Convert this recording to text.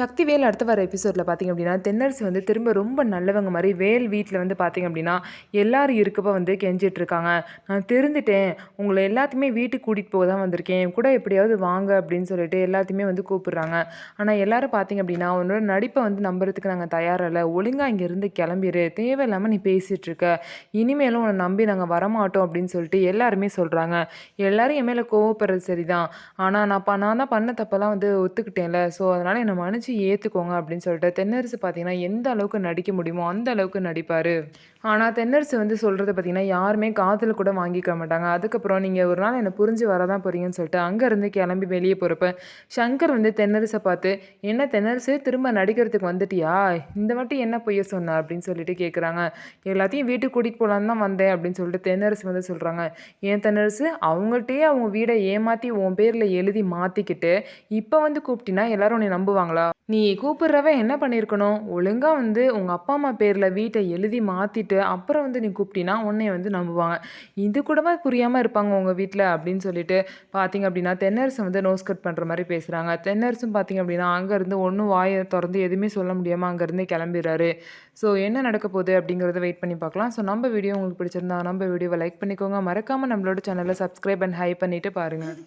சக்திவேல் அடுத்து வர எபிசோடில் பார்த்திங்க அப்படின்னா தென்னரசு வந்து திரும்ப ரொம்ப நல்லவங்க மாதிரி வேல் வீட்டில் வந்து பார்த்திங்க அப்படின்னா எல்லாரும் இருக்கப்போ வந்து கெஞ்சிட்டு இருக்காங்க. நான் திருந்துட்டேன், உங்களை எல்லாத்தையுமே வீட்டுக்கு கூட்டிகிட்டு போக தான் வந்திருக்கேன், கூட எப்படியாவது வாங்க அப்படின்னு சொல்லிட்டு எல்லாத்தையுமே வந்து கூப்பிடுறாங்க. ஆனால் எல்லாரும் பார்த்திங்க அப்படின்னா உன்னோட நடிப்பை வந்து நம்புறதுக்கு நாங்கள் தயாராக இல்லை, ஒழுங்காக இங்கேருந்து கிளம்பிடு, தேவையில்லாமல் நீ பேசிகிட்டு இருக்க, இனிமேலும் உன்னை நம்பி நாங்கள் வரமாட்டோம் அப்படின்னு சொல்லிட்டு எல்லாருமே சொல்கிறாங்க. எல்லாரும் என் மேலே கோவப்படுறது சரிதான், ஆனால் நான் தான் பண்ண தப்பெல்லாம் வந்து ஒத்துக்கிட்டேன்ல, ஸோ அதனால் என்னை ஏற்றுக்கோங்க அப்படின்னு சொல்லிட்டு தென்னரசு பார்த்தீங்கன்னா எந்த அளவுக்கு நடிக்க முடியுமோ அந்த அளவுக்கு நடிப்பார். ஆனால் தென்னரசு வந்து சொல்கிறத பார்த்தீங்கன்னா யாருமே காதில் கூட வாங்கிக்க மாட்டாங்க. அதுக்கப்புறம் நீங்கள் ஒரு நாள் என்னை புரிஞ்சு வரதான் போகிறீங்கன்னு சொல்லிட்டு அங்கேருந்து கிளம்பி வெளியே போகிறப்ப சங்கர் வந்து தென்னரசை பார்த்து, என்ன தென்னரசு திரும்ப நடிக்கிறதுக்கு வந்துட்டியா, இந்த வாட்டி என்ன பொய்ய சொன்ன அப்படின்னு சொல்லிட்டு கேட்குறாங்க. எல்லாத்தையும் வீட்டுக்கு கூட்டிகிட்டு போகலான்னு தான் வந்தேன் அப்படின்னு சொல்லிட்டு தென்னரசு வந்து சொல்கிறாங்க. ஏன் தென்னரசு, அவங்கள்ட்டயே அவங்க வீடை ஏமாற்றி உன் பேரில் எழுதி மாற்றிக்கிட்டு இப்போ வந்து கூப்பிட்டினா எல்லாரும் உன்னை நம்புவாங்களா? நீ கூப்பிடுறவன் என்ன பண்ணியிருக்கணும், ஒழுங்காக வந்து உங்கள் அப்பா அம்மா பேரில் வீட்டை எழுதி மாற்றிட்டு அப்புறம் வந்து நீ கூப்பிட்டினா உன்னைய வந்து நம்புவாங்க. இது கூடவா புரியாமல் இருப்பாங்க உங்கள் வீட்டில் அப்படின்னு சொல்லிட்டு பார்த்தீங்க அப்படின்னா தென்னரசு வந்து நோஸ் கட் பண்ணுற மாதிரி பேசுகிறாங்க. தென்னரசும் பார்த்தீங்க அப்படின்னா அங்கேருந்து ஒன்றும் வாயை திறந்து எதுவுமே சொல்ல முடியாமல் அங்கேருந்தே கிளம்பிடுறாரு. ஸோ என்ன நடக்க போகுது அப்படிங்கிறத வெயிட் பண்ணி பார்க்கலாம். ஸோ நம்ம வீடியோ உங்களுக்கு பிடிச்சிருந்தா நம்ம வீடியோவை லைக் பண்ணிக்கோங்க, மறக்காமல் நம்மளோட சேனலை சப்ஸ்கிரைப் அண்ட் ஹை பண்ணிவிட்டு பாருங்கள்.